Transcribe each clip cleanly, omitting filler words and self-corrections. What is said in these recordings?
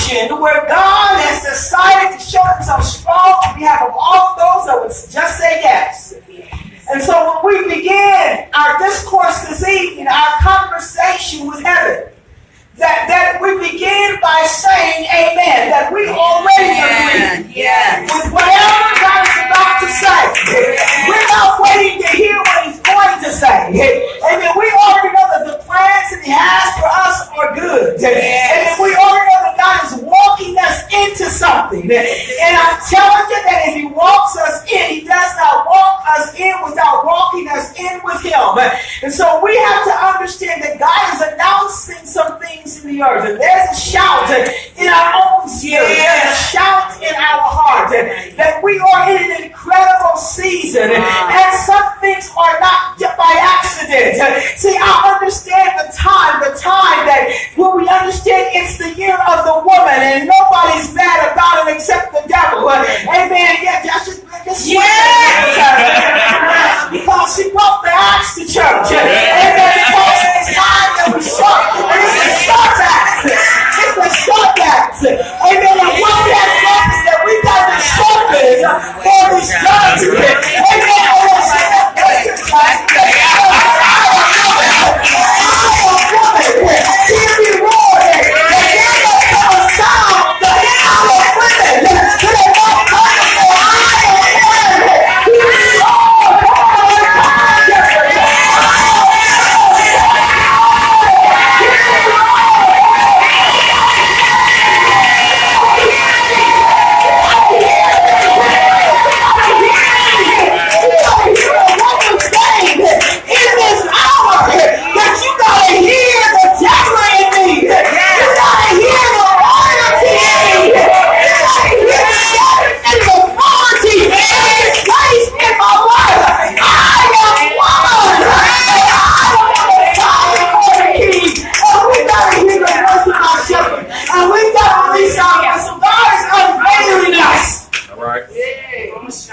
position where God has decided to show himself strong on behalf of all of those that would just say yes. And so when we begin our discourse this evening, our conversation with heaven, that we begin by saying amen, that we already agree with whatever God is about to say. We're not waiting to hear what he's going to say. Amen. We already know that the plans that he has for us are good. Amen. We already know that God is walking us into something. And I'm telling you that if he walks us in, he does not walk us in without walking us in with him. And so we have to understand that God is announcing some things in the earth, and there's a shout in our own spirit, there's a shout in our heart that we are in an incredible season, and some things are not by accident. See, I understand the time that when we understand it's the year of the woman, and nobody's mad about it except the devil. Amen. Yeah, just because she brought the axe to church. Amen. Because it's time that we start. It's a start axe. It's a start axe. Amen. And what that means that we got to be sharpened for this judgment. Amen.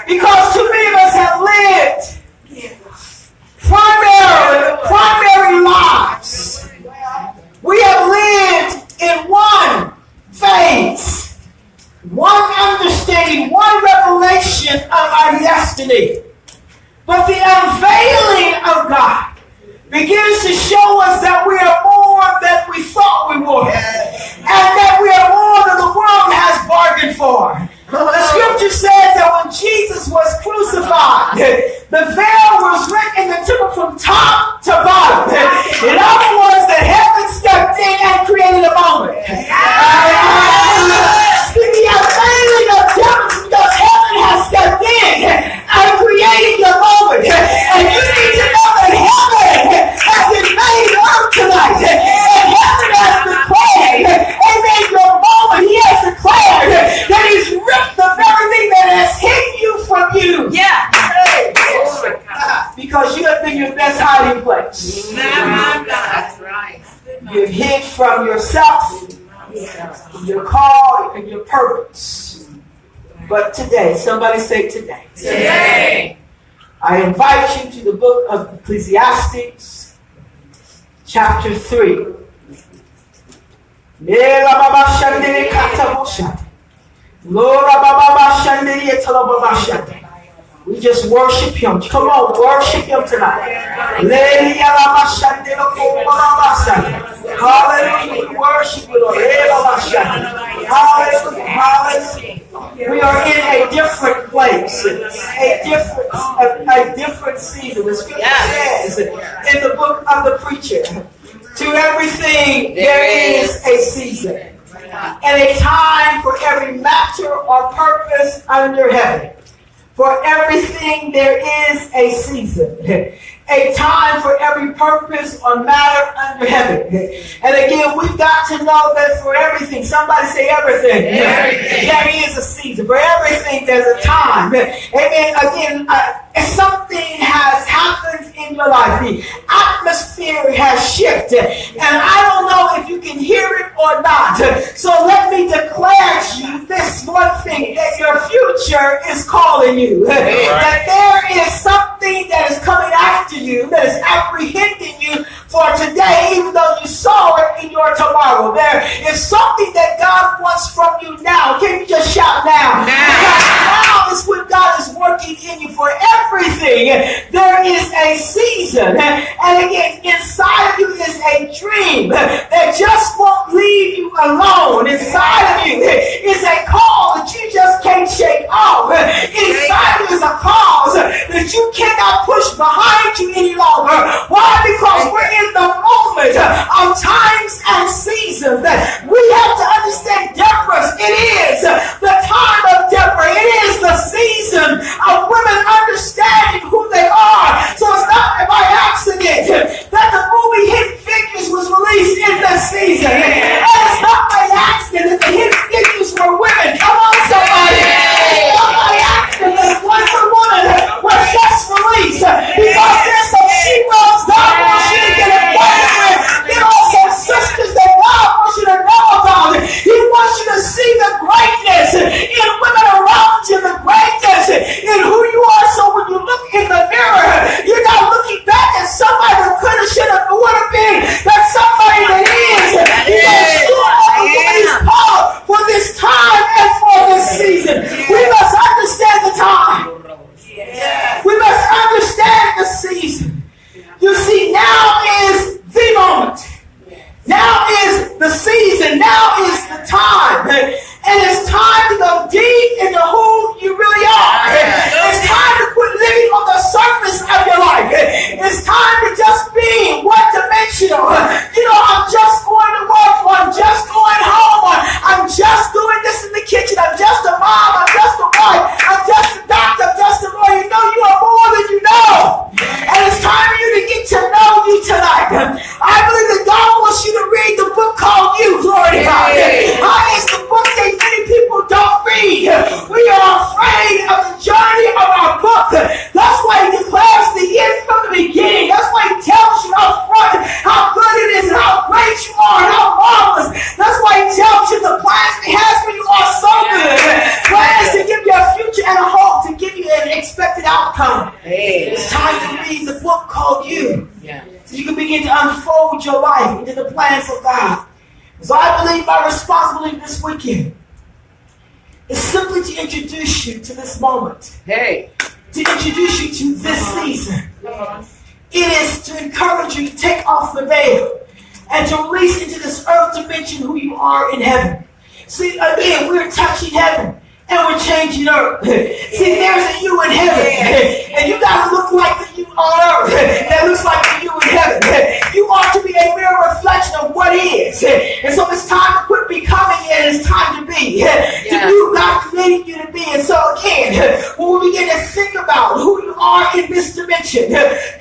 Because too many of us have lived primary lives. We have lived in one phase, one understanding, one revelation of our destiny. But the unveiling of God begins to show us that we are more than we thought we were, and that we are more than the world has bargained for. The scripture says that when Jesus was crucified, the veil was rent in the temple from top to bottom. In other words, that heaven stepped in and created a moment. The unveiling of heaven, because heaven has stepped in and created the moment. And you need to know that heaven has invaded earth tonight. And heaven has declared, amen, your moment. He has declared that he's ripped the very thing that has hidden you from you. Yeah. Because you have been your best hiding place. That's right. You've hid from yourself, your call, and your purpose. But today, somebody say today. Today. I invite you to the book of Ecclesiastes, chapter 3. We just worship him. Come on, worship him tonight. Hallelujah. We worship you, Lord. Hallelujah. Hallelujah. We are in a different place, a different season. The scripture says in the book of the preacher, to everything there is a season, and a time for every matter or purpose under heaven. For everything there is a season, a time for every purpose or matter under heaven. And again, we've got to know that for everything, somebody say everything. There is a season. For everything, there's a time. Amen. Again, something has happened in your life. The atmosphere has shifted. And I don't know if you can hear it or not. So let me declare to you this one thing, that your future is calling you. That there is something that is coming after you, that is apprehending you for today, even though you saw it in your tomorrow. There is something that God wants from you now. Can you just shout now? Because now is when God is working in you. For everything, there is a season. And again, inside of you is a dream that just won't leave you alone. Inside of you is a call that you just can't shake off. Inside of you is a cause that you cannot push behind you any longer. Why? Because we're in the moment of times and seasons. We have to understand Deborah. It is the time of Deborah. It is the season of women understanding who they are. So it's not by accident that the movie Hidden Figures was released in this season. And it's not by accident that the Hidden Figures were women. Come on, somebody. It's not by accident that Wonder Woman was just released. Because there's some she-rolls God wants you to get acquainted with. There are some sisters that God wants you to know about. He wants you to see the greatness in women around you, the greatness in who you are. So when you look in the mirror, you're not looking back at somebody that could have, should have, would have been. That's somebody that is. He's called for this time and for this season. We must understand the time. We must understand the season. You see, now is the moment. Now is the season. Now is the time. And it's time to go deep into who you really are. It's time to quit living on the surface of your life. It's time to just be one-dimensional. You know, I'm just going to work, or I'm just going home, or I'm just doing this in the kitchen. I'm just a mom. I'm just a wife. I'm just a doctor. I'm just a lawyer. You know, you are more than you know. And it's time for you to get to know you tonight. I believe that God wants you to read the book called You. Glory to God. It's the book that many people don't read. We are afraid of the journey of our book. That's why he declares the end from the beginning. That's why he tells you up front how good it is and how great you are and how marvelous. That's why he tells you the plans he has for you are so good. Plans to give you a future and a hope, to give you an expected outcome. It's time to read the book called You. So you can begin to unfold your life into the plans of God. So I believe my responsibility this weekend is simply to introduce you to this moment. To introduce you to this season. It is to encourage you to take off the veil and to release into this earth dimension who you are in heaven. See, again, we're touching heaven and we're changing earth. See, there's a you in heaven. And you got to look like the you on earth that looks like the you in heaven. You ought to be a mirror reflection of what is. And so it's time to quit becoming and it's time to be. To be who God created you to be. And so again, when we begin to think about who you are in this dimension,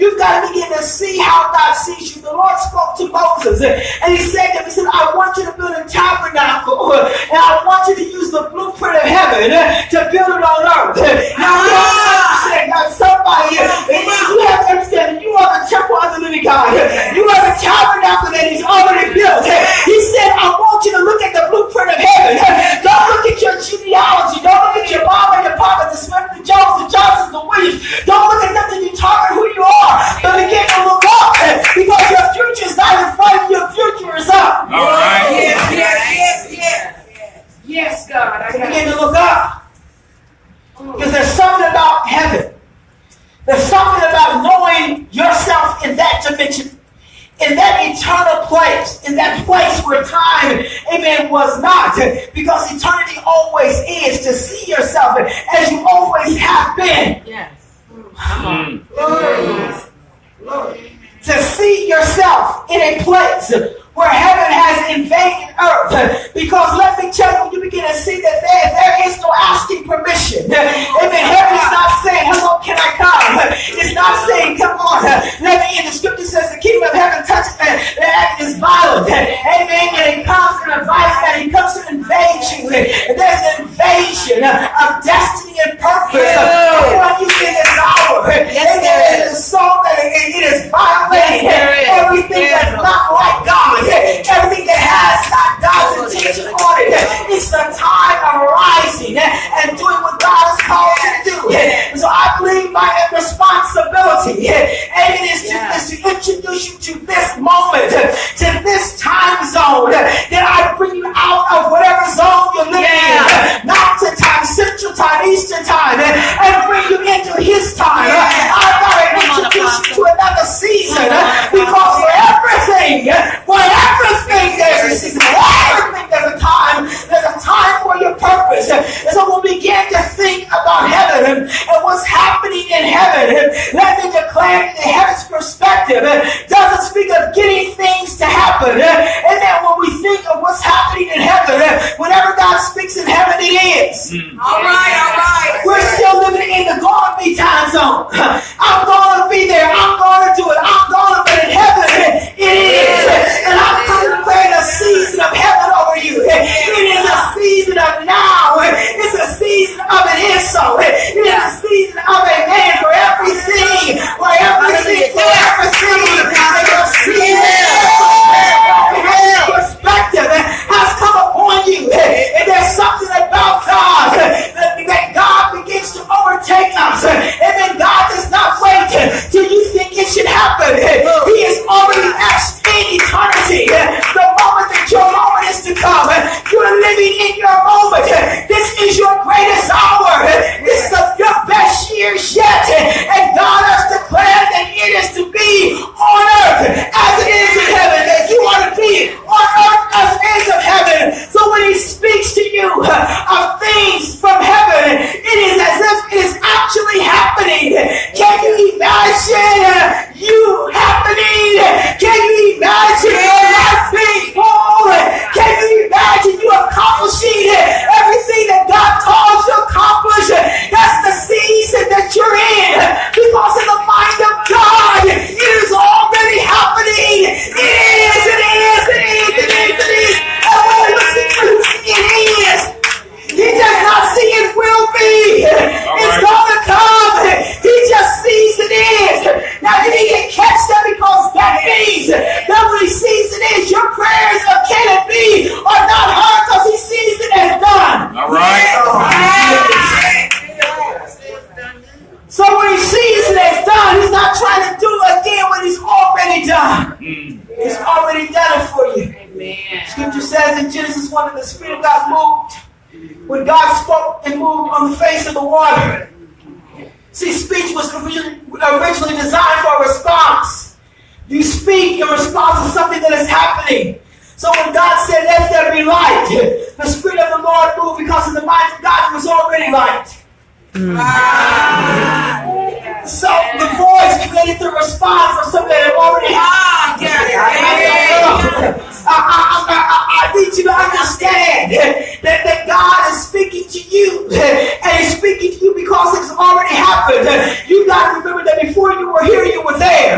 you've got to begin to see how God sees you. The Lord spoke to Moses and he said to him, he said, I want you to build a tabernacle and I want you to use the blueprint of heaven to build it on earth. Now you have to understand, somebody, you have to understand that you are the temple of the living God. You are the tabernacle that he's already built. He said, I want you to look at the blueprint of heaven. Don't look at your genealogy. Don't look at your mom and your papa, the Smith, the Jones, the Johnsons, the Williams. Don't look at nothing. You target who you are. But begin to look up because your future is not in front of you. Your future is up. All right. Yes, God. I begin to look up. Because there's something about heaven. There's something about knowing yourself in that dimension. In that eternal place. In that place where time, amen, was not. Because eternity always is. To see yourself as you always have been. Yes. To see yourself in a place where heaven has invaded earth. Because let me tell you, you begin to see that there is no asking permission. Amen. Heaven is not saying, hello, can I come? It's not saying, come on, let me in. The scripture says the kingdom of heaven touches and is violent. Amen. And it comes and invites that he comes to invade you. And there's an invasion of destiny and purpose upon you in this hour. Yes, there is a soul that it is violating everything that's not like God. Everything that has not God's intention on it. It's the time of rising and doing what God has called you to do. So I believe my responsibility is to introduce you to this perspective doesn't speak of getting things to happen. And then when we think of what's happening in heaven, whenever God speaks in heaven, it is. All right. We're still living in the gonna be time zone. I'm going to be there. I'm going to do it. I'm going to be in heaven. It is. And I'm contemplating a season of heaven over you. It is a season of now. It's a season of an insult. It is a season of a man for everything. For everything. And your season perspective has come upon you. And there's something about God that God begins to overtake us. And then God does not wait till you think it should happen. He has already asked in eternity. The moment that your moment is to come, you're living in your moment. This is your greatest hour. This is your best years yet. And God has declared that it is to be on earth as it is in heaven. That you are to be on earth as it is in heaven. So when he speaks to you of things from heaven, it is as if it is actually happening. Can you imagine you happening? Can you imagine your life being full? Can you imagine you accomplishing everything that God calls you to accomplish? That's the season that you're in. Because in the mind of God, it is already happening. It is. And when you see it is. He does not see it will be. It's going to come. He just sees it is. Now you need to catch that, because that means that when he sees it is, your prayers of can it be are not heard, because he sees it as done. All right. So when he sees it as done, he's not trying to do it again when he's already done. He's already done it for you. Amen. Scripture says in Genesis 1 that the Spirit of God moved when God spoke and moved on the face of the water. See, speech was originally designed for a response. You speak in response to something that is happening. So when God said, let there be light, the Spirit of the Lord moved, because in the mind of God it was already light. So the voice created the response of something that already happened. I need you to understand that God is speaking to you, and he's speaking to you because it's already happened. You got to remember that before you were here, you were there.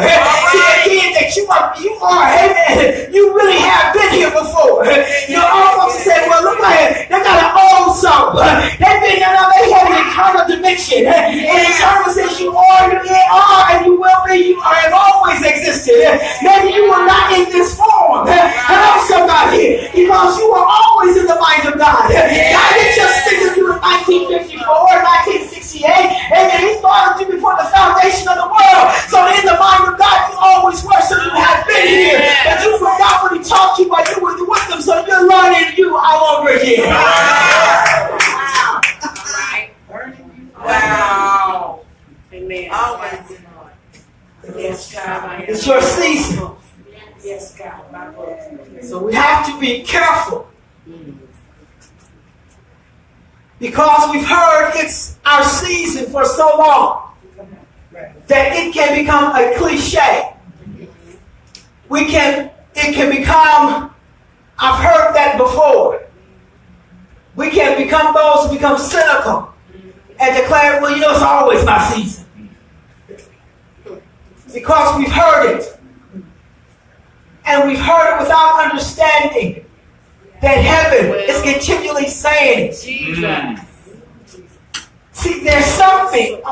See again that you are, amen, you really have been here before. You know, all folks say, well, look like they got an old soul. They've been there, they have an eternal dimension. And eternal says you are, and you will be, you have always existed. Maybe you were not in this form. Hello, somebody, because you were always in the mind of God. God didn't just think of you in 1954 or 1968, and then he thought of you before the foundation of the world. So in the mind of God, you always were, so you have been here. But you forgot when he taught you, but you were with them, so you're learning you all over again. Wow. Amen. Oh, my God. Yes, God. It's your season. Yes, God. So we have to be careful. Because we've heard it's our season for so long that it can become a cliche. It can become, I've heard that before. We can become those who become cynical and declare, well, it's always my season. Because we've heard it. And we've heard it without understanding that heaven is continually saying, Jesus. See, there's something,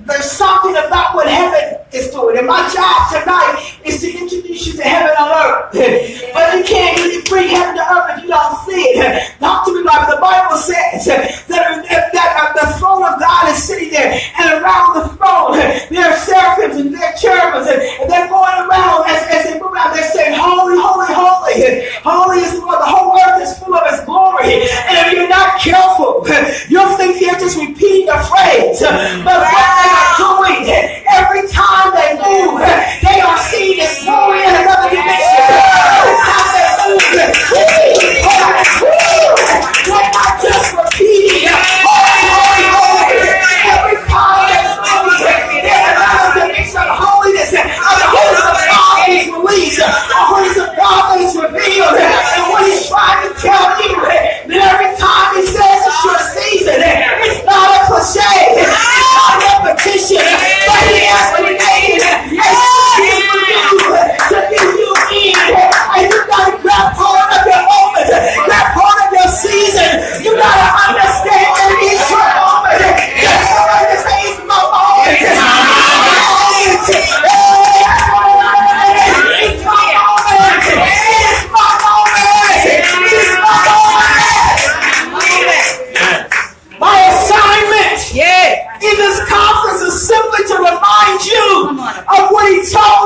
there's something about what heaven is doing. And my job tonight is to introduce you to heaven on earth. But you can't really bring heaven to earth if you don't see it. Talk to me about it. The Bible says that the throne of God is sitting there, and around the throne there are seraphims and there are cherubims, and they're going around as they move around. They're saying, holy, holy, holy. Holy is the Lord. The whole earth is full of his glory. And if you're not careful, you'll think they're just repeating a phrase. But what they are doing, every time they move, they are seeing his glory in another dimension. Every time they move, they're not just repeating, holy, holy, holy. Every time they move, there's another dimension of holiness.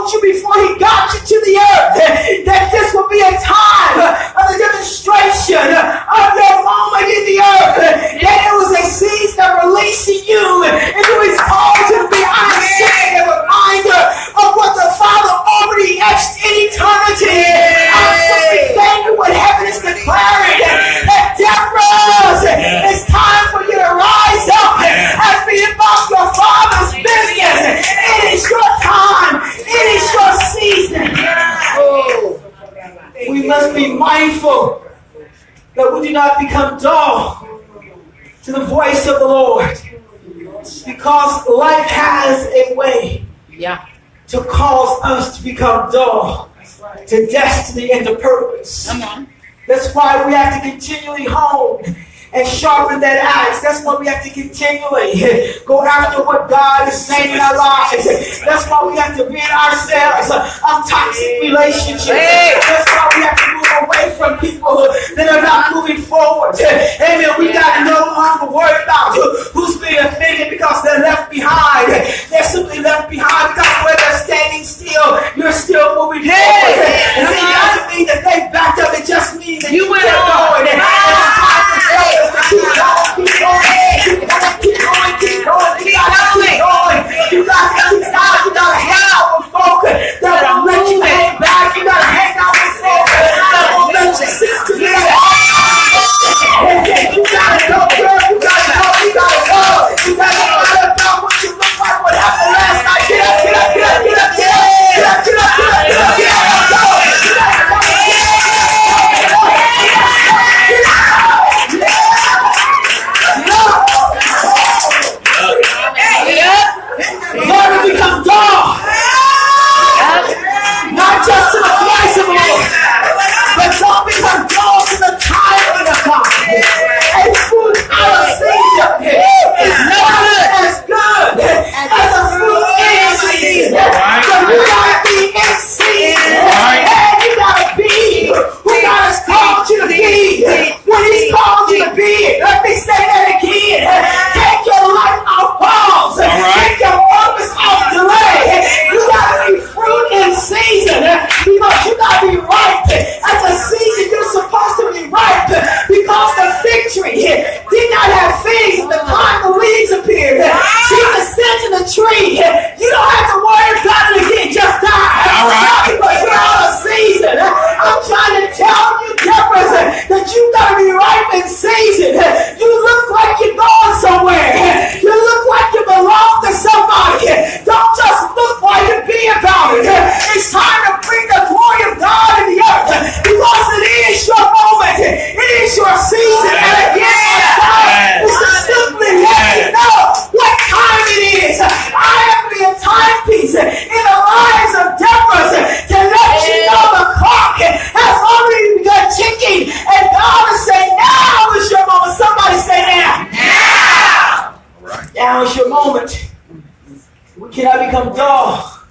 told you before he got you to the earth that this will be a time of the demonstration of your moment in the earth. That it was a season of releasing you into his call to be a reminder of what the Father already etched in eternity. I'm simply saying what heaven is declaring, that Deborah, it's time for you to rise up and be about your Father's business. It is your time. It is your season. We must be mindful that we do not become dull to the voice of the Lord, because life has a way to cause us to become dull to destiny and to purpose. Come on. That's why we have to continually hone and sharpen that axe. That's why we have to continually go after what God is saying in our lives. That's why we have to rid ourselves of toxic relationships. That's why we have to move away from people that are not moving forward. Amen. We got to no longer worry about who's being offended because they're left behind. They're simply left behind because where they're standing still, you're still moving forward. And it doesn't mean that they backed up. It just means that you went on. And it's time to say, keep going. You gotta hang out with folk that won't let you hang back. You gotta hang out with folk that won't let you sit to the you gotta go, girl. You gotta go. You gotta go. You gotta go about what you look like. What happened last night? Get up. You gotta go. Lord, we become dull. Not just to the voice of the Lord, but don't become dull to the timing of God. A fruit out of season is not as good as a fruit in season. So you gotta be in season. And you gotta be who God has called you to be. When he's called you to be, let me say that again. Take your life off pause. Take your purpose off delay. You gotta be fruit in season because you gotta be ripe at the season you're supposed to be ripe, because the fig tree did not have figs at the time the leaves appeared. Jesus said to the tree, you don't have to worry about it again, just die. Because you're out of season. I'm trying to tell you, Deborah, that you gotta be ripe in season. You look like you're going somewhere. You look like you belong to somebody. Don't just look like you be about it. It's time to bring the glory of God in the earth, because it is your moment. It is your season. And again, my God is to simply let you know what time it is. I am the timepiece in the lives of Deborah to let you know the clock has already begun ticking. And God is saying, now is your moment. Somebody say now. Now is your moment. We cannot become dull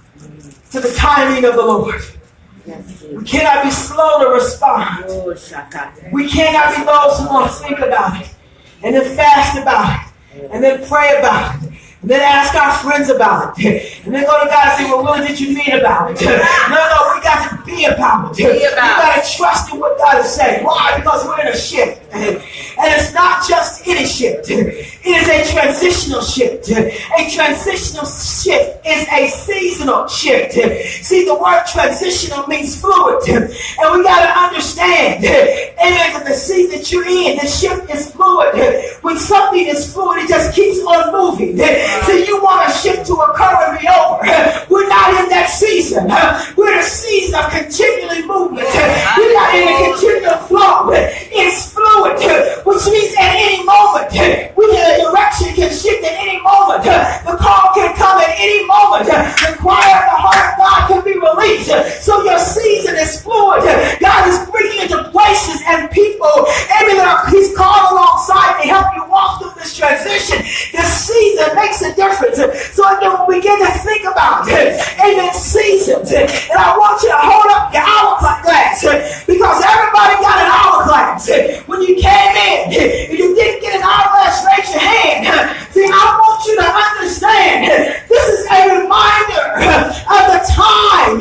to the timing of the Lord. We cannot be slow to respond. We cannot be those who want to think about it and then fast about it and then pray about it and then ask our friends about it and then go to God and say, well, what did you mean about it? No, we got to be about it. We got to trust in what God is saying. Why? Because we're in a shift. And it's not just any shift. It is a transitional shift. A transitional shift is a seasonal shift. See, the word transitional means fluid. And we got to understand, amen, the season that you're in, the shift is fluid. When something is fluid, it just keeps on moving. So you want a shift to occur and be over. We're not in that season. We're in a season of continually movement. We're not in a continual flow. It's fluid, which means at any moment, the direction can shift at any moment. The call can come at any moment. The choir of the heart of God can be released. So your season is fluid. God is bringing you into places and people, amen, he's called alongside to help you walk through this transition. This season makes a difference. So then when we begin to think about amen, seasons, and I want you to hold up your hourglass, because everybody got an hourglass. When you came in, if you didn't get an hourglass, raise your hand. See, I want you to understand, this is a reminder of the time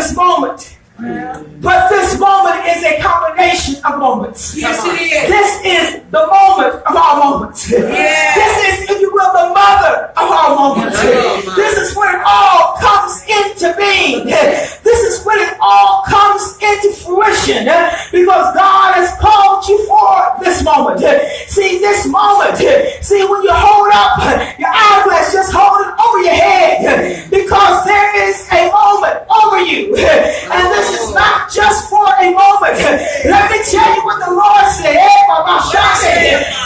this moment. But this moment is a combination of moments. Yes, it is. This is the moment of our moments. Yes. This is, if you will, the mother of our moments. This is when it all comes into being. This is when it all comes into fruition. Because God has called you for this moment. See, this moment. See, when you hold up your eyeglass, just hold it over your head. Because there is a moment over you. And this is not just for a moment. Let me tell you what the Lord said.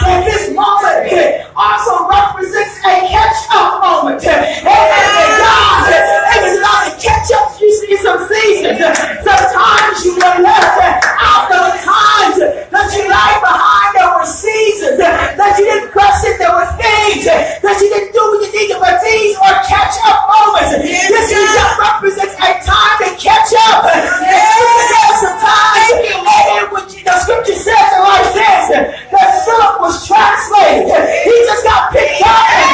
That this moment also represents a catch-up moment. Amen. God is allowed to catch up. You see some seasons. Sometimes you were left out. There were times that you lagged behind. There were seasons that you didn't press it. There were things that you didn't do what you needed. But these are catch-up moments. This just represents a time to catch up. Sometimes, the scripture says it like this, that Philip was translated. He just got picked up and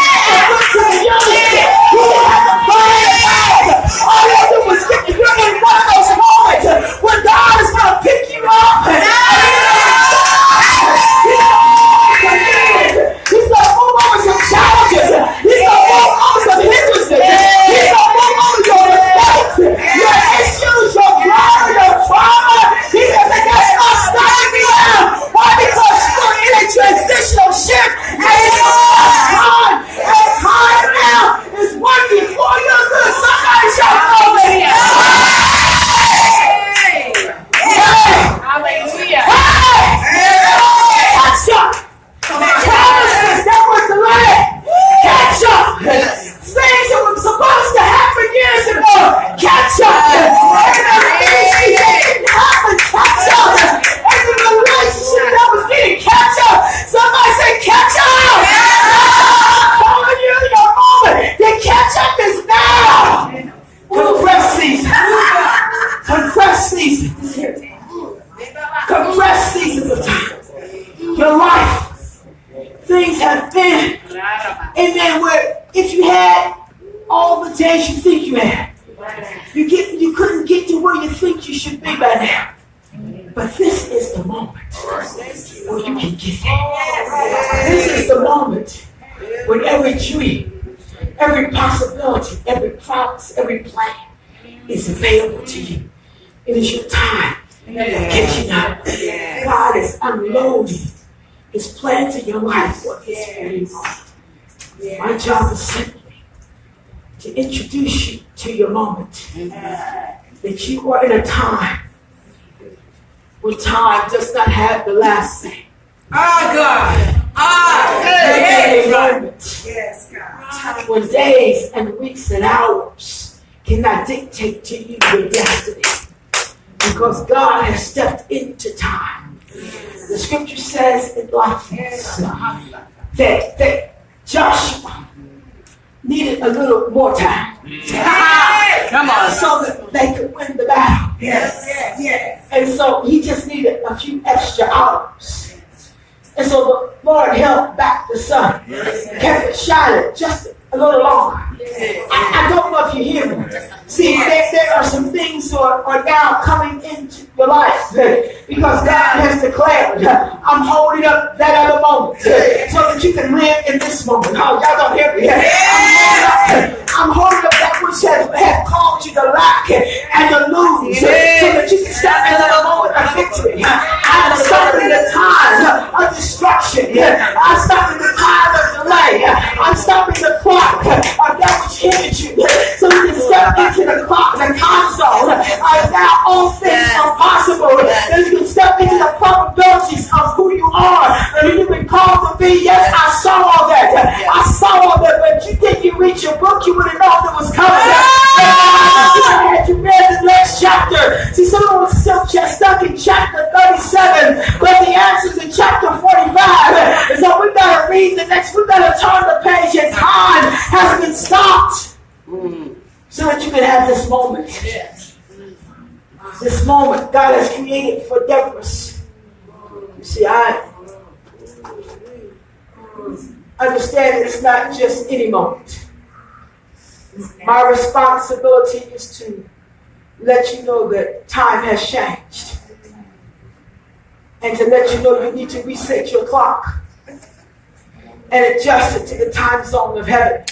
went to the university. He didn't have to buy a bag. All you had to do was get you in one of those moments when God is going to pick you up. He's going to move over some challenges. He's going to move over some hindrances. He's going to move over your mistakes, your issues, your drama, your trauma. He doesn't just stop me now. Why? Because you're in a transitional shift. And it's time. And time now is working for your good. Somebody shout glory. Hallelujah. Catch up. Promises that were delayed. Catch up. Things that were supposed to happen years ago. Catch up. Catch up. And the relationship that was getting catch up. Somebody say catch up. I'm calling you in your moment. The catch up is now. Compress season. Compress season. Compress seasons of time. Your life. Things have been. Amen. Where if you had all the days you think you had, you couldn't get to where you think you should be by now. But this is the moment where you can get there. This is the moment when every dream, every possibility, every promise, every plan is available to you. It is your time of catching up. God is unloading His plans in your life for this very moment. My job is simply to introduce you to your moment. That you are in a time when time does not have the last say. God. Yes, God. When days and weeks and hours cannot dictate to you your destiny. Because God has stepped into time. The scripture says it like this, that Joshua needed a little more time. Come on. So that they could win the battle. Yes. And so he just needed a few extra hours. And so the Lord held back the sun, kept it shining just a little longer. I don't know if you hear me. See, there are some things that are now coming into your life because God has declared, I'm holding up that other moment so that you can live in this moment. Oh, y'all don't hear me. I'm holding up that which has called you to lack and to lose so that you can step into the moment of victory. I'm stopping the time of destruction. I'm stopping the time of delay. I'm stopping the clock of that which hindered you so you can step into the clock, the console. Now all things are possible. And you can step into the probabilities of who you are and who you've been called to be. Yes, I saw all that. I saw all that, but you didn't read your book, you would have known it was coming. Had you read the next chapter? See, someone was still stuck in chapter 37, but the answer's in chapter 45. And so we better read the next, we better turn the page, and time has been stopped. So that you can have this moment. This moment God has created for Deborah. You see, I understand it's not just any moment. My responsibility is to let you know that time has changed. And to let you know you need to reset your clock and adjust it to the time zone of heaven.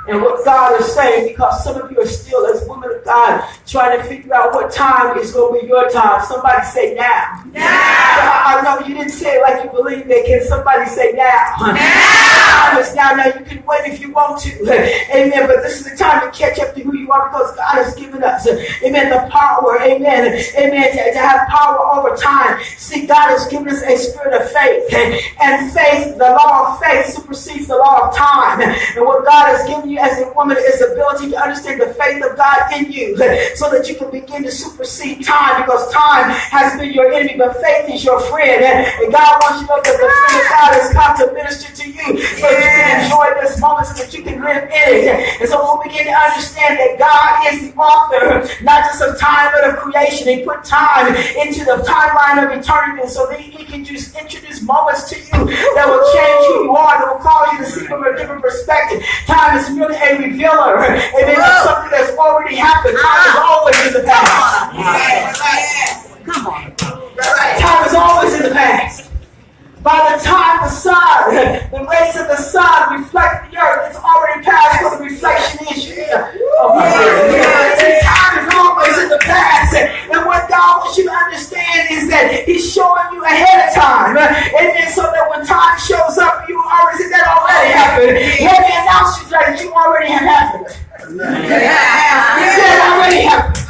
And what God is saying, because some of you are still, as women of God, trying to figure out what time is going to be your time. Somebody say now. Now. I know you didn't say it like you believe it. Can somebody say now? Now. It's now. Now you can wait if you want to. Amen. But this is the time to catch up to who you are, because God has given us, amen, the power, amen, amen, to have power over time. See, God has given us a spirit of faith. And faith, the law of faith supersedes the law of time. And what God has given you as a woman is the ability to understand the faith of God in you, so that you can begin to supersede time, because time has been your enemy, but faith is your friend. And God wants you to know that the friend of God has come to minister to you, so that you can enjoy this moment, so that you can live in it. And so we'll begin to understand that God is the author, not just of time, but of creation. He put time into the timeline of eternity, so that He can just introduce moments to you that will change who you are, that will cause you to see from a different perspective. Time is really a revealer, amen, of something that's already happened. Time is always in the past. Come on. Time is always in the past. By the time the sun, the rays of the sun reflect the earth, it's already past what the reflection is. Time is always in the past. And what God wants you to understand is that He's showing you ahead of time. Amen. So that when time shows up, you already see that already happened. Let me announce you that you already have happened. That already happened.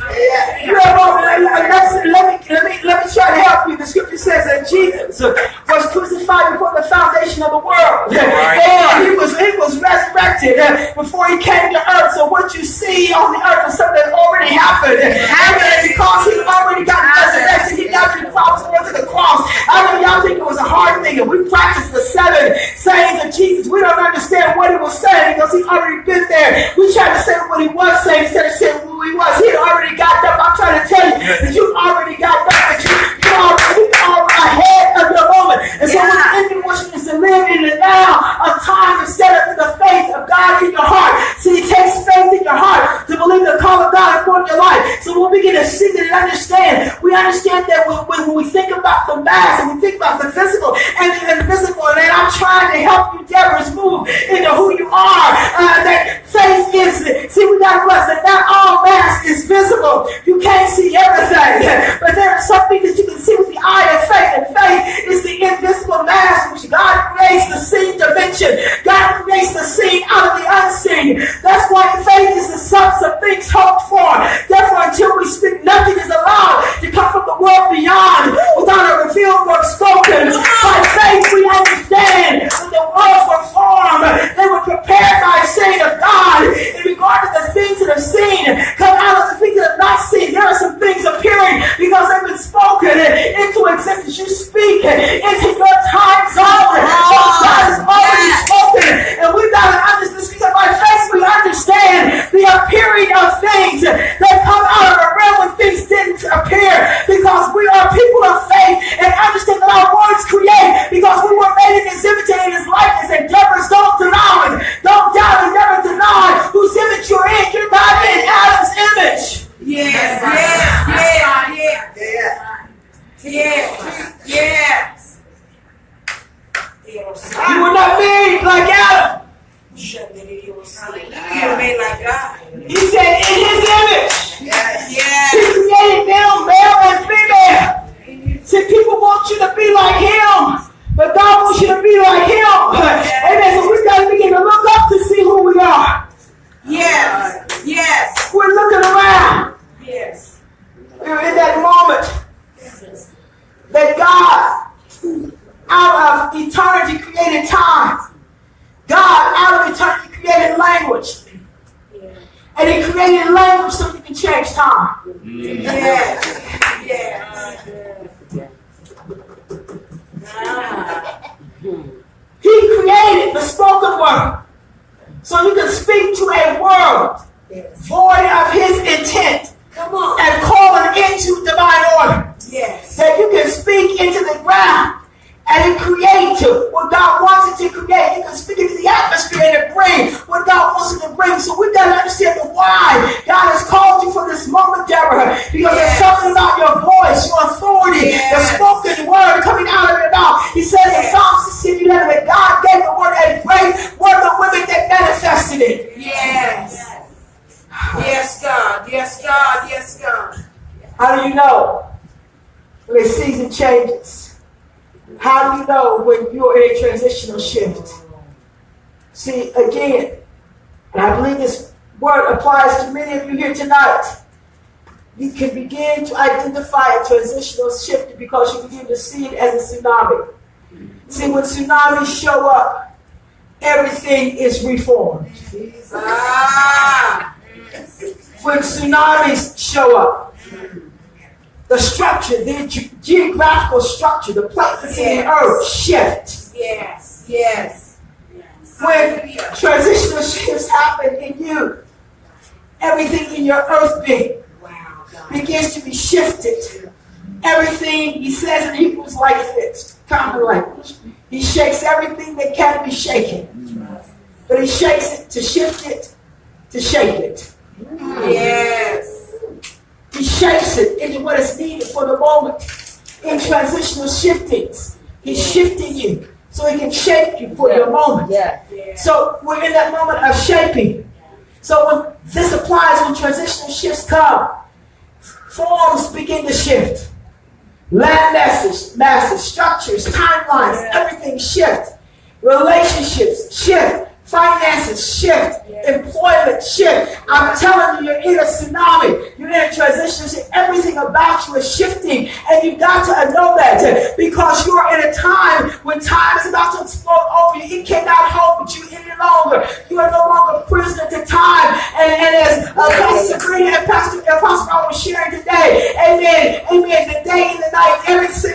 Let me try to help you. The scripture says that Jesus was crucified before the foundation of the world. And he was resurrected before He came to earth. So what you see on the earth is something that already happened. And because He already got resurrected, He never promised to go to the cross. I know y'all think it was a hard thing. And we practice the 7 sayings of Jesus. We don't understand what He was saying, because He already been there. We try to say what He was saying instead of saying who He was. He had already got up. I'm trying to tell you that you already got up, but you are ahead of your moment. And so what the enemy wants you to live in the now of time instead of the faith of God in your heart. See, it takes faith in your heart to believe the call of God upon your life. So we'll begin to see that and understand. We understand that when we think about the mass and we think about the physical and the invisible, and I'm trying to help you, Deborah, move into who you are. That faith is, see, we got to realize that not all mass is visible. You can't see everything, but there is something that you can see with the eye of faith, and faith is the invisible mass which God creates the seen dimension. God creates the seen out of the unseen. That's why faith is the substance of things hoped for. Therefore, until we speak, nothing is allowed to come from the world beyond without a revealed word spoken. By faith, we understand that the worlds were formed. They were prepared by a saying of God. In regard to the things that are seen, come out of the things that are not seen. There are some things appearing because they've been spoken into existence. You speak into your time zone. God has already spoken. And we've got to understand that by faith we understand the appearing of things that come out of a realm when things didn't appear, because we are people of faith and understand that our words create, because we were made in His image and in His likeness. And Deborah, don't deny it. Don't doubt and never deny whose image you're in. You're not in Adam's image. Yes. You were not made like Adam. You were made like God. He said in His image. Yes. He created them, male and female. See, people want you to be like Him, but God wants you to be like Him. Amen. So we've got to begin to look up to see who we are. Yes. We're looking around. Yes. We're in that moment that God, out of eternity, created time. God, out of eternity, created language. And He created language so He can change time. Yes. He created the spoken word so you can speak to a world void of His intent. Come on. And call it into divine order. Yes. That you can speak into the ground and it create what God wants it to create. You can speak into the atmosphere and it bring what God wants it to bring. So we've got to understand the why God has called you for this moment Deborah, because there's something about your voice, your authority, the spoken word coming out of your mouth. He says in Psalm 16:11 that God gave the word, and great were the women that manifested it. Yes. Yes, God. Yes, God. Yes, God. How do you know when the season changes? How do you know when you're in a transitional shift? See, again, and I believe this word applies to many of you here tonight. You can begin to identify a transitional shift because you begin to see it as a tsunami. See, when tsunamis show up, everything is reformed. When tsunamis show up, the structure, the geographical structure, the places in the earth shift. Yes, yes. When transitional shifts happen in you, everything in your earth being begins to be shifted. Everything, he says in Hebrews like this, common language. He shakes everything that can be shaken. But he shakes it to shift it, to shape it. Yes. He shapes it into what is needed for the moment. In transitional shiftings, he's shifting you so he can shape you for your moment. So we're in that moment of shaping. So when this applies, when transitional shifts come, forms begin to shift. Land masses, structures, timelines, everything shift. Relationships shift. Finances shift. Employment shift. I'm telling you, you're in a tsunami. You're in a transition. Everything about you is shifting. And you've got to know that because you are in a time when time is about to explode over you. It cannot hold you any longer. You are no longer prisoner to time. And as Pastor Andrea and Pastor Apostle was sharing today, amen, the day and the night,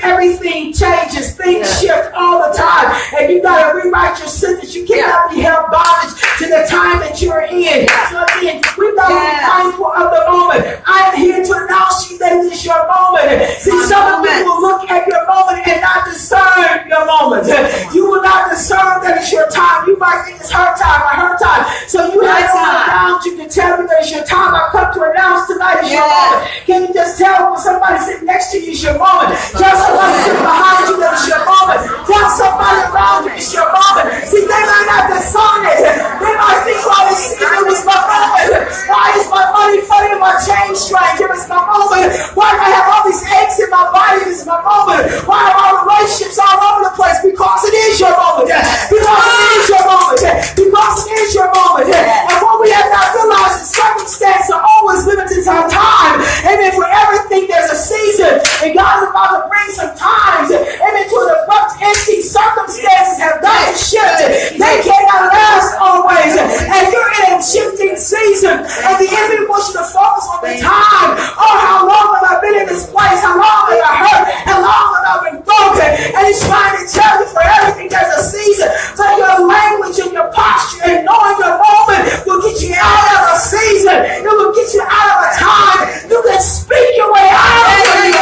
everything changes. Things shift all the time. And you got to rewrite your sentence. You cannot be held bondage to the time that you're in. So again, we've got to be mindful of the moment. I am here to announce to you that it is your moment. See, some of you will look at your moment and not discern your moment. You will not discern that it's your time. You might think it's her time or her time. So you have someone around you to tell me that it's your time. I've come to announce tonight is your moment. Can you just tell when somebody sitting next to you it's your moment? Tell somebody sitting behind you that it's your moment. Tell somebody around you it's your moment. See, they might not discern it. They might think, well, this season was my moment. Why is my money funny and my change strange? It was my moment. Why do I have all these aches in my body? This is my moment. Why are our relationships all over the place? Because it is your moment. Because it is your moment. Because it is your moment. And what we have not realized is circumstances are always limited to time. Amen. For everything there's a season. And God is about to bring some times. Amen. To an abrupt ending. Circumstances have got to shift. They cannot last always. And you're in a shifting season. And the enemy wants you to focus on the time. Oh, how long have I been in this place? How long have I hurt? How long have I been broken? And he's trying to tell you for everything there's a season. So your language and your posture and knowing your moment will get you out of a season. It will get you out of a time. You can speak your way out of it.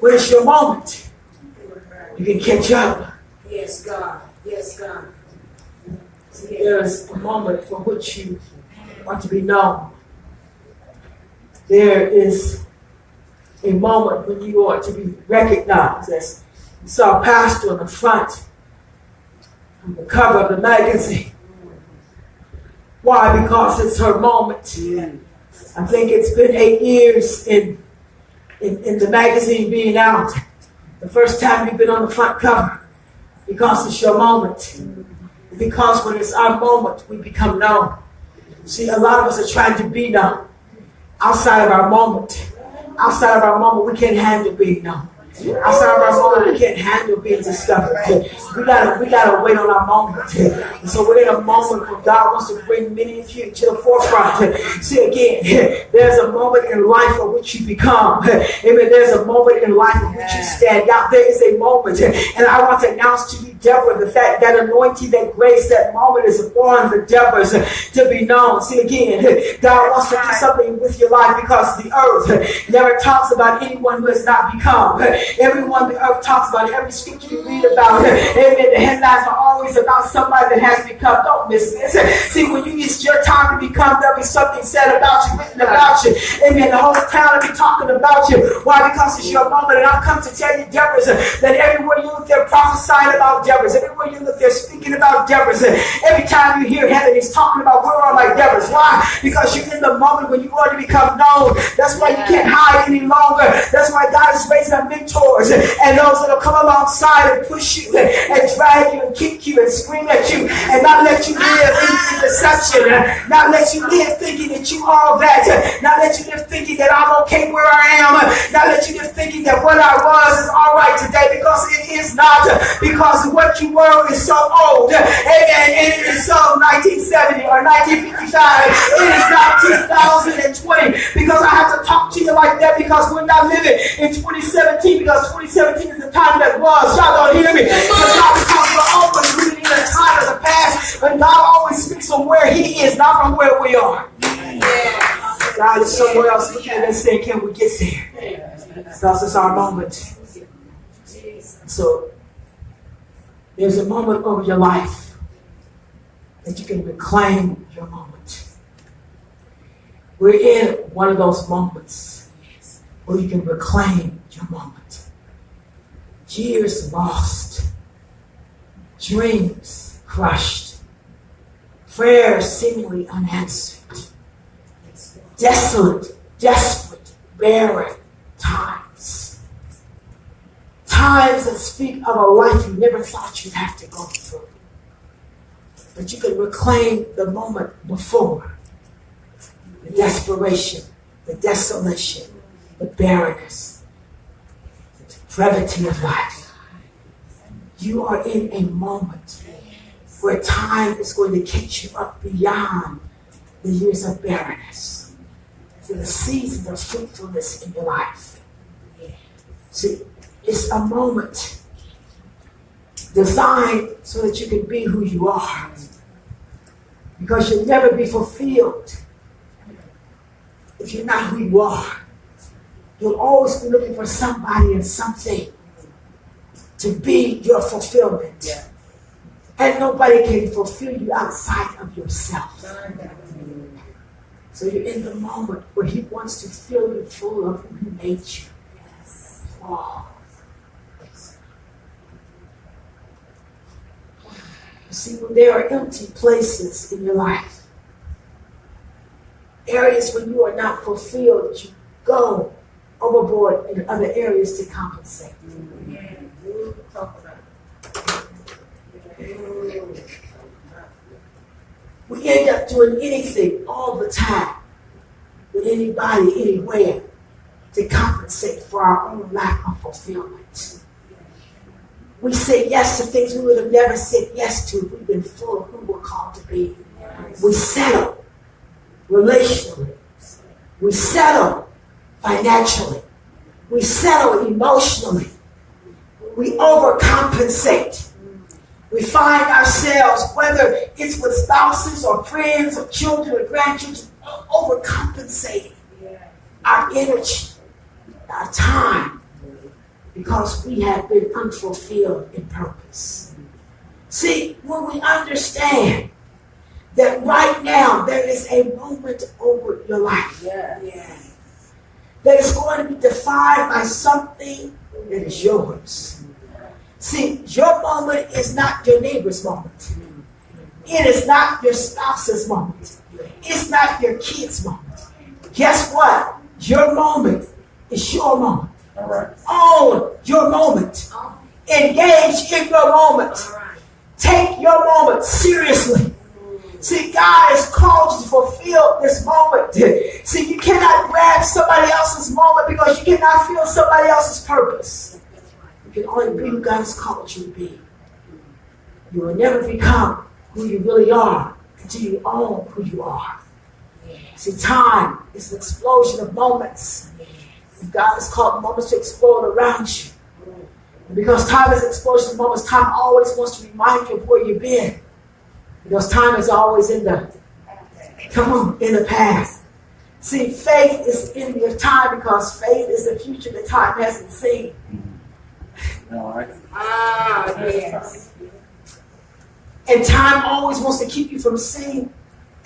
When it's your moment, you can catch up. Yes, God. Yes, God. There's a moment for which you are to be known. There is a moment when you are to be recognized. As you saw a pastor on the front, on the cover of the magazine. Why? Because it's her moment. I think it's been 8 years in the magazine being out. The first time you've been on the front cover. Because it's your moment. Because when it's our moment, we become known. See, a lot of us are trying to be known. Outside of our moment. Outside of our moment, we can't handle being known. Outside of our moment, we can't handle being discovered. We gotta wait on our moment. And so we're in a moment where God wants to bring many of you to the forefront. See, again, there's a moment in life of which you become. Amen. There's a moment in life in which you stand out. There is a moment. And I want to announce to you, Deborah, the fact that anointing, that grace, that moment is upon the Deborahs to be known. See, again, God wants to do something with your life because the earth never talks about anyone who has not become. Everyone talks about it. Every scripture you read about it. Amen. The headlines are always about somebody that has become. Don't miss this. See, when it's your time to become, there'll be something said about you, written about you. Amen. The whole town will be talking about you. Why? Because it's your moment. And I've come to tell you, Deborah, that everywhere you look, they're prophesying about Deborah. Everywhere you look, they're speaking about Deborah. Every time you hear heaven, he's talking about where are my Deborahs. Why? Because you're in the moment when you want to become known. That's why you can't hide any longer. That's why God is raising up mentors and those that will come alongside and push you and drag you and kick you and scream at you and not let you live in deception. Not let you live thinking that you are that. Not let you live thinking that I'm okay where I am. Not let you live thinking that what I was is all right today, because it is not. Because what you were is so old. Amen. And it is so 1970 or 1955. It is not 2020. Because I have to talk to you like that, because we're not living in 2017, because 2017 is the time that was. Y'all don't hear me. Because we're always living in a time of the past, but God always speaks from where he is, not from where we are. God is somewhere else looking at us saying, can we get there? Because it's our moment. So there's a moment over your life that you can reclaim your moment. We're in one of those moments where you can reclaim your moment. Years lost, dreams crushed, prayers seemingly unanswered, desolate, desperate, barren times. Times that speak of a life you never thought you'd have to go through. But you can reclaim the moment before. The desperation, the desolation, the barrenness, the brevity of life. You are in a moment where time is going to catch you up beyond the years of barrenness to the seasons of fruitfulness in your life. See, it's a moment designed so that you can be who you are. Because you'll never be fulfilled if you're not who you are. You'll always be looking for somebody and something to be your fulfillment. Yeah. And nobody can fulfill you outside of yourself. So you're in the moment where he wants to fill you full of who he made you. Oh. You see, when there are empty places in your life, areas when you are not fulfilled, you go overboard in other areas to compensate. We end up doing anything all the time with anybody, anywhere, to compensate for our own lack of fulfillment. We say yes to things we would have never said yes to if we've been full of who we're called to be. We settle relationally. We settle financially. We settle emotionally. We overcompensate. We find ourselves, whether it's with spouses or friends or children or grandchildren, overcompensating our energy, our time, because we have been unfulfilled in purpose. See, when we understand that right now there is a moment over your life that is going to be defined by something that is yours. See, your moment is not your neighbor's moment. It is not your spouse's moment. It's not your kid's moment. Guess what? Your moment is your moment. Own your moment. Engage in your moment. Take your moment seriously. See, God has called you to fulfill this moment. See, you cannot grab somebody else's moment because you cannot feel somebody else's purpose. You can only be who God has called you to be. You will never become who you really are until you own who you are. See, time is an explosion of moments. And God has called moments to explode around you. And because time is an explosion of moments, time always wants to remind you of where you've been. Because time is always in the past. See, faith is in your time because faith is the future that time hasn't seen. All right. Yes. And time always wants to keep you from seeing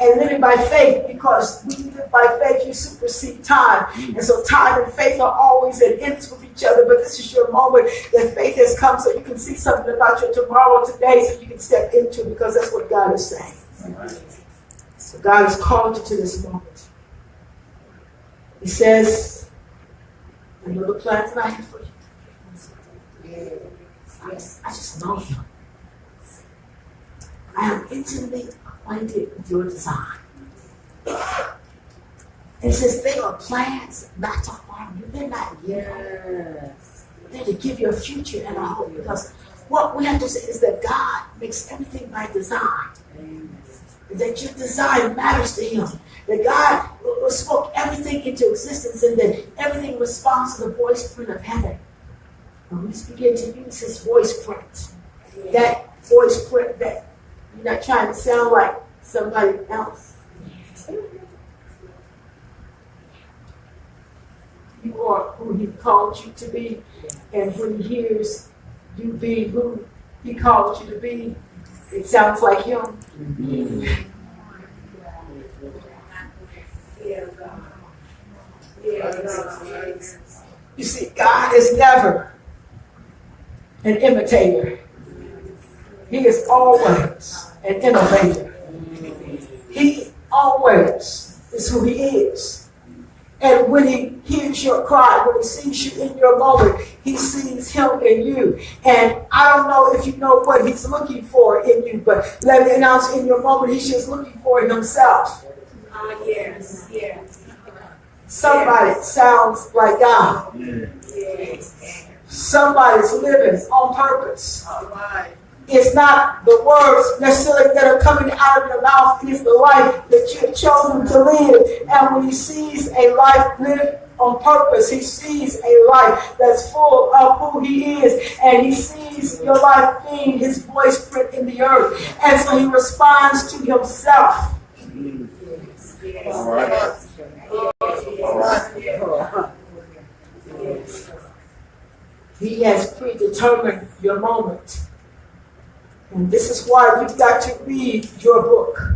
and living by faith, because when you live by faith, you supersede time. And so time and faith are always at ends with each other. But this is your moment that faith has come so you can see something about your tomorrow today, so you can step into it, because that's what God is saying. So God has called you to this moment. He says, I know the plans that I have for you. I just know you. I am intimately acquainted with your design. And it says they are plans not to harm you. They're not evil. They're to give you a future and a hope. Because what we have to say is that God makes everything by design. That your design matters to Him. That God spoke everything into existence, and that everything responds to the voice print of heaven. And we begin to use His voice print. That voice print that you're not trying to sound like somebody else. You are who He called you to be. And when He hears you be who He called you to be, it sounds like Him. You see, God is never an imitator. He is always an innovator. He always is who He is. And when He hears your cry, when He sees you in your moment, He sees Him in you. And I don't know if you know what He's looking for in you, but let me announce, in your moment, He's just looking for Himself. Yes. Somebody sounds like God. Somebody's living on purpose. It's not the words necessarily that are coming out of your mouth. It is the life that you have chosen to live. And when He sees a life lived on purpose, He sees a life that's full of who He is. And He sees your life being His voice print in the earth. And so He responds to Himself. All right. He has predetermined your moment. And this is why you've got to read your book.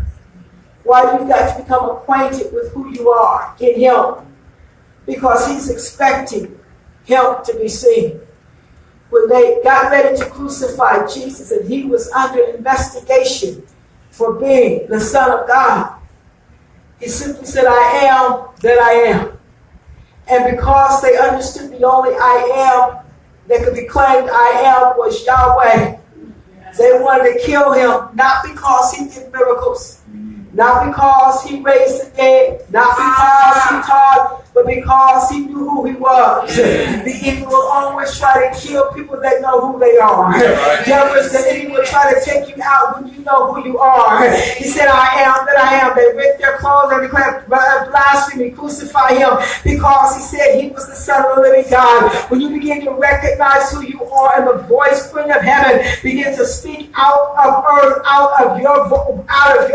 Why you've got to become acquainted with who you are in Him. Because He's expecting Him to be seen. When they got ready to crucify Jesus and He was under investigation for being the Son of God, He simply said, I am that I am. And because they understood the only I am that could be claimed I am was Yahweh, they wanted to kill Him, not because He did miracles, not because He raised the dead, not because He taught, but because He knew who He was. The enemy will always try to kill people that know who they are. Deborah, the enemy will try to take you out when you know who you are. He said, I am that I am. They rent their clothes and declared blasphemy, crucify Him, because He said He was the Son of the living God. When you begin to recognize who you are, and the voice print of heaven begins to speak out of earth, out of your form, out of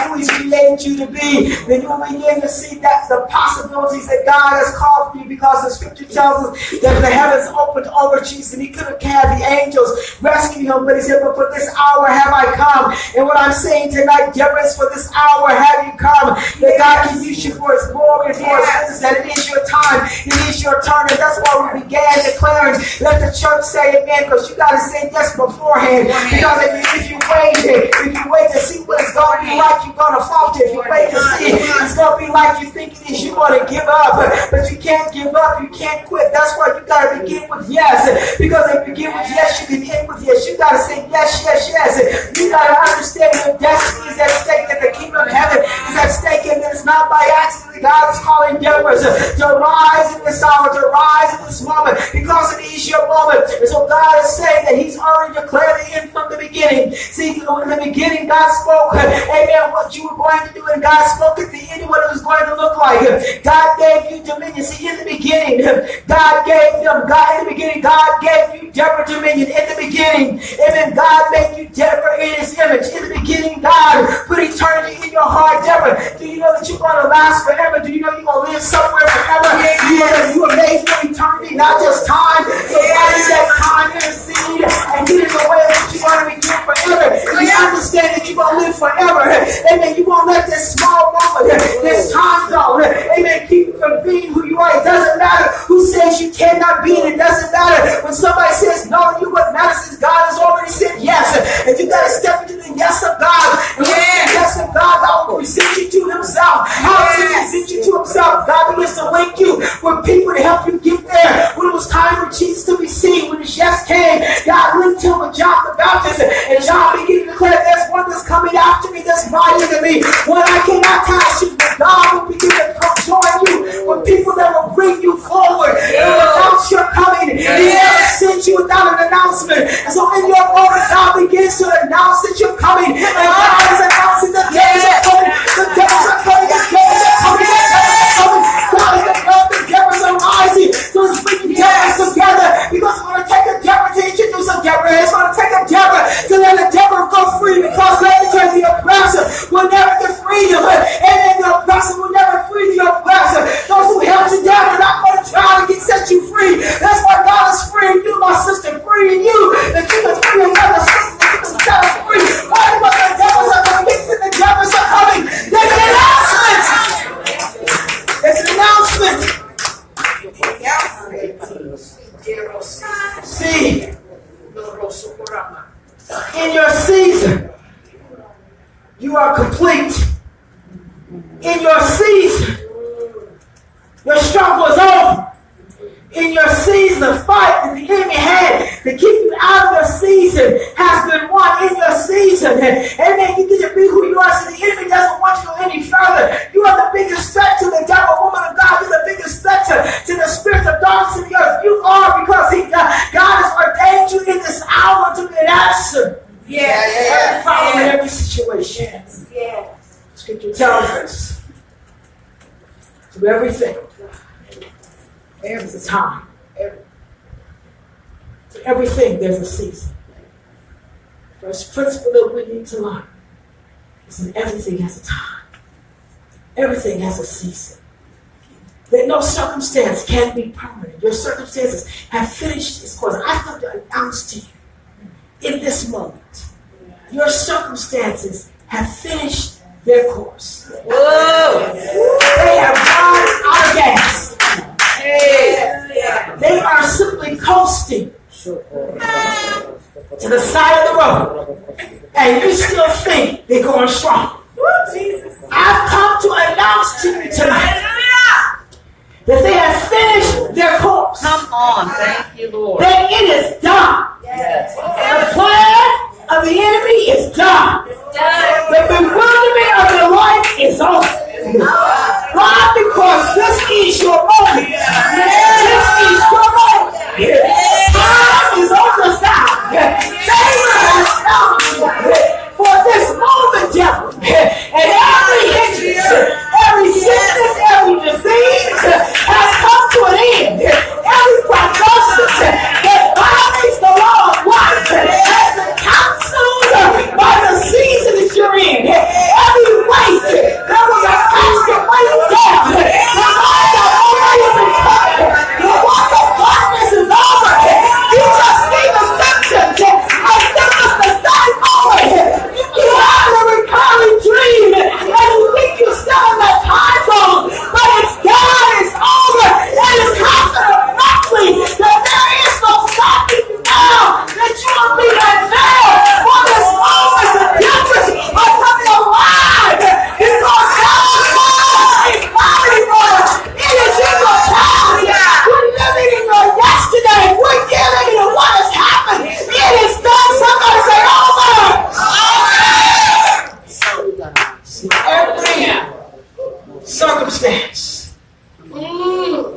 who He's created you to be, then you will begin to see that the possibilities that God has called for you, because the scripture tells us that the heavens opened over Jesus and He could have had the angels rescue Him, but He said, but for this hour have I come. And what I'm saying tonight, Deborah, is for this hour have you come, that God can use you for His glory and for His goodness, that it is your time, it is your turn. And that's why we began declaring, let the church say amen, because you got to say yes beforehand. Because if you wait to see what it's going to be like, you're going to falter. If you wait to see it's going to be like you think it is, you're going to give up. But you can't give up. You can't quit. That's why you got to begin with yes. Because if you begin with yes, you can end with yes. You got to say yes, yes, yes. You got to understand your destiny is at stake, that the kingdom of heaven is at stake, and it's not by accident. God is calling Deborah to rise in this hour, to rise in this moment, because it is your moment. And so God is saying that He's already declared the end from the beginning. See, in the beginning, God spoke, amen, what you were going to do, and God spoke at the end of what it was going to look like. God gave you dominion. See, in the beginning, God gave you Deborah dominion. In the beginning, amen, God made you Deborah in His image. In the beginning, God put eternity in your heart, Deborah. Do you know that you're going to last forever? Do you know you're going to live somewhere forever? You are made for eternity. eternity, not just time. So why is that time intercede and get in the way of what you want to be doing forever? You understand that you're going to live forever. Amen. You won't let this small moment, this time zone, amen, keep you from being who you are. It doesn't matter who says you cannot be, and it doesn't matter when somebody says no to you. What matters is God has already said yes. And you got to step into the yes of God. And when you yes of God, God will present you to himself. How does he present you to himself? God begins to link you with people to help you get there. When it was time for Jesus to be seen, when his yes came, God linked him with John the Baptist. And John began to declare, there's one that's coming after me that's mightier than me. When I cannot pass you, but God will begin to come join you with people that will bring you forward and announce your coming. He never sent you without an announcement. And so in your moment, God begins to announce that you're coming. And God is announcing the days are coming. The days are coming. The days are coming. The days are coming. God is declaring the Deborahs are rising. So it's bringing Deborahs together. Because it's going to take a Deborah to introduce a Deborah. It's going to take a Deborah to let a Deborah go free. Because let me tell you, the oppressor will never get freedom. And then the oppressor will never free the oppressor. Those who held you down are not going to try to set you free. That's why God is freeing you, my sister, freeing you. That you can free another sister, that you can set us free. Why? Because the devils are coming, the devils are coming. There's an announcement. There's an announcement. See, in your season, you are complete. In your season, your struggle is over. In your season, the fight that the enemy had to keep you out of your season has been won. In your season, amen, you get to be who you are. So the enemy doesn't want you to go any further. You are the biggest threat to the devil, woman of God. You're the biggest threat to the spirits of darkness in the earth. You are, because God has ordained you in this hour to be an answer. Every problem in every situation. Scripture tells us to everything. There's a time. To everything, there's a season. First principle that we need to learn is that everything has a time. Everything has a season. That no circumstance can be permanent. Your circumstances have finished its course. I have to announce to you in this moment, your circumstances have finished their course. Whoa. They have run out of gas. They are simply coasting to the side of the road, and you still think they're going strong. I've come to announce to you tonight that they have finished their course. Come on, thank you, Lord. That it is done. Yes. The plan of the enemy is done. The bewilderment of your life is over. Why? Because this is your moment. This is your moment. God is on the side. Favor has found you for this moment, devil. And every hindrance, every sickness, every disease has come to an end. Every prognosis that violates the law of life has been counseled by the season that you're in. Every weight that was attached to weigh you down has already been covered. The walk of darkness is over. You just see the symptoms of sickness the sign over. You get out of a recurring dream and you think you're still in that time zone, but it's done, it's over, and it's happened abruptly. That there is no stopping you now. That you will be unveiled for this moment. The difference are coming alive. It's going down. It's body more. It is in your time. We're living in your yesterday. We're dealing in what has happened. It is done. Somebody say over. Every circumstance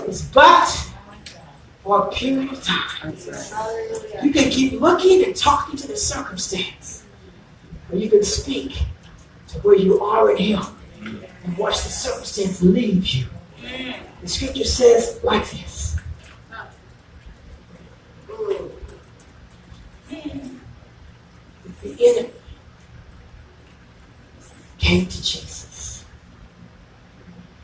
is but for a period of time. You can keep looking and talking to the circumstance, or you can speak to where you are in Him and watch the circumstance leave you. The scripture says like this. The enemy came to Jesus.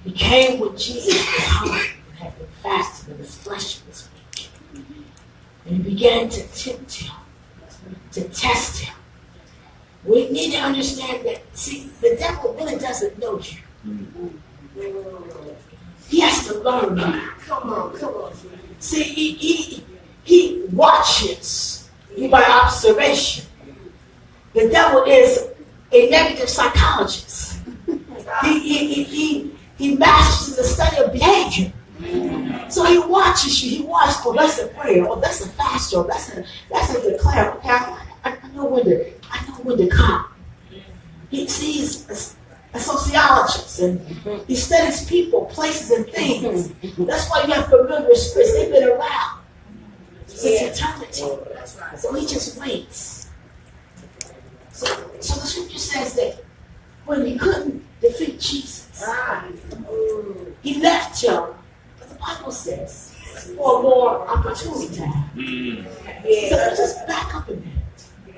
He came when Jesus was hungry and had been fasting and his flesh was weak. And he began to tempt him, to test him. We need to understand that, see, the devil really doesn't know you. He has to learn you. Come on. See, he watches you by observation. The devil is a negative psychologist. He masters the study of behavior. So he watches you. He watches, oh, that's a prayer, or that's a fast, or that's a declare. Okay, I know when to come. He's a sociologist, and he studies people, places, and things. That's why you have familiar spirits. They've been around since eternity. So he just waits. So the scripture says that when he couldn't defeat Jesus, he left him. But the Bible says for a more opportunity time. So just back up a minute.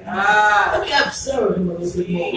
Let me observe him a little bit more.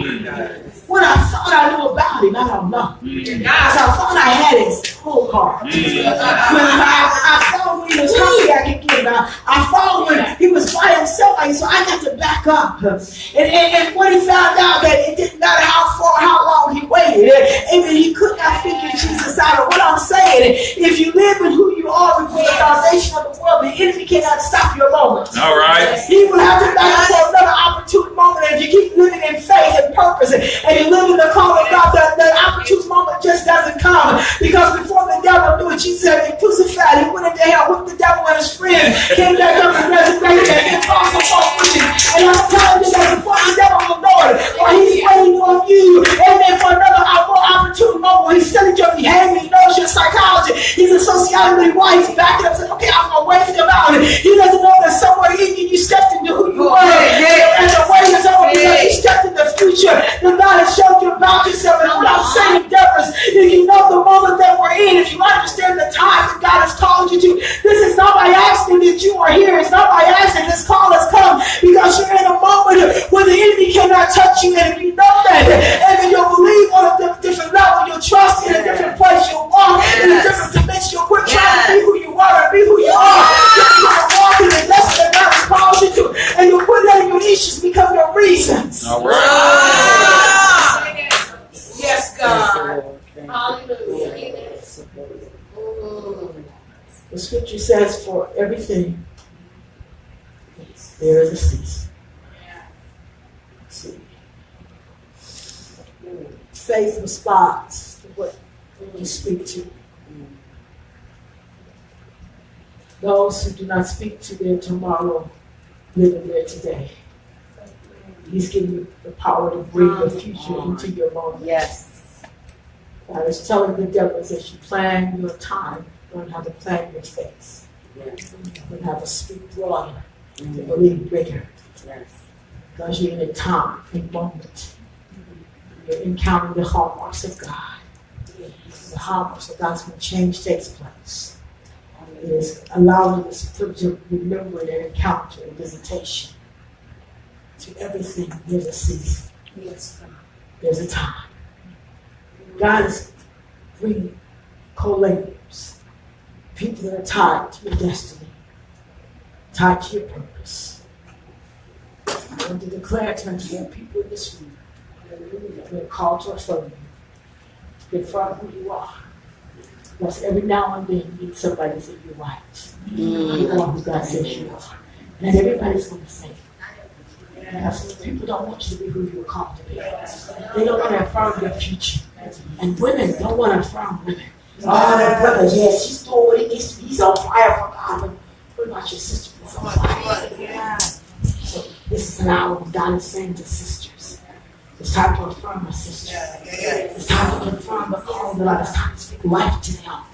When I thought I knew about him, I don't know. Because I thought I had his whole heart. When I thought when he was hungry, I could get him out. I thought when he was by himself, so I got to back up. And when he found out that it didn't matter how long he waited, even he could not figure Jesus out. What I'm saying, if you live in who you are before the foundation of the world, the enemy cannot stop your moment. All right. He will have to back up for another opportune moment. And if you keep living in faith and purpose and you live in the call of God, the opportune moment just doesn't come. Because before the devil knew it, Jesus had been crucified. He went into hell with the devil and his friends, came back up and resurrected and impossible preaching. And I'm telling you that before the devil will know it, while he's waiting on you, amen, for another opportune moment, he's studying your behavior, he knows your psychology, he's a sociologist, why he's backing up and saying, okay, I'm going to wait him out. He doesn't know that somewhere in you stepped into who you are. And the way is over because you stepped in the future. The God has showed you about yourself. And what I'm saying, Deborah, if you know the moment that we're in, if you understand the time that God has called you to, this is not by accident that you are here. It's not by accident this call has come because you're in a moment where the enemy cannot touch you. And if you know that, and then you'll believe on a different level, you'll trust in a different place, you'll walk in a different dimension, you'll quit trying to be who you are and be who you are. You'll walk in the lesson that God has called you to, and you'll quit letting your issues become your reasons. All right. Yes, God. Hallelujah. The scripture says, for everything, there is a season. Faith responds to what you speak to. Those who do not speak to their tomorrow live in their today. He's giving you the power to bring your future into your moment. Yes. God is telling the devil as you plan your time, learn how to plan your faith. Learn how to speak broader, to believe bigger. Because you're in a time, a moment. You're encountering the hallmarks of God. The hallmarks of God's when change takes place. It is allowing this privilege of remembering and encounter and visitation. To everything, there's a season. There's a time. God is bringing co-laborers, people that are tied to your destiny, tied to your purpose. I want to declare to the people in this room, we're called to affirm you. Confirm who you are. Because every now and then you need somebody to say you're right. You are who God says you are. And everybody's going to say it. Because people don't want you to be who you're called to be. They don't want to affirm your future. And women don't want to affirm women. Oh, that brother, yes, he's doing what he needs to be. He's on fire for God. But what about your sister? He's on fire. So this is an hour when God is saying to sisters, it's time to affirm my sister. It's time to affirm the call of God. It's time to speak life to them.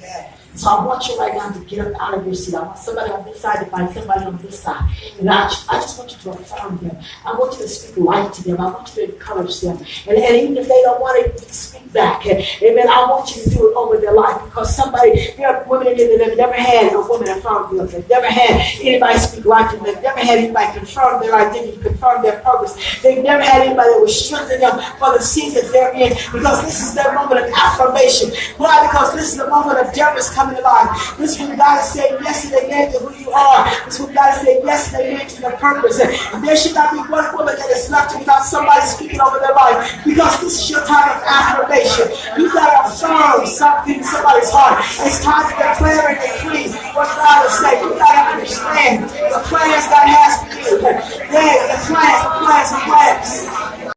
So I want you right now to get up out of your seat. I want somebody on this side to find somebody on this side. And I just want you to affirm them. I want you to speak life to them. I want you to encourage them. And even if they don't want to speak back, amen, I want you to do it over their life. Because there are women in there that have never had a woman affirm them. They've never had anybody speak life to them. They've never had anybody confirm their identity, confirm their purpose. They've never had anybody that will strengthen them for the season they're in. Because this is their moment of affirmation. Why? Because this is the moment of Deborah's coming time in your life. This is when you got to say yes and amen to who you are. This is when you got to say yes and amen to your purpose. And there should not be one woman that is left without somebody speaking over their life, because this is your time of affirmation. You got to affirm something in somebody's heart. It's time to declare and decree what God has said. You got to understand the plans God has for you. Yeah, the plans.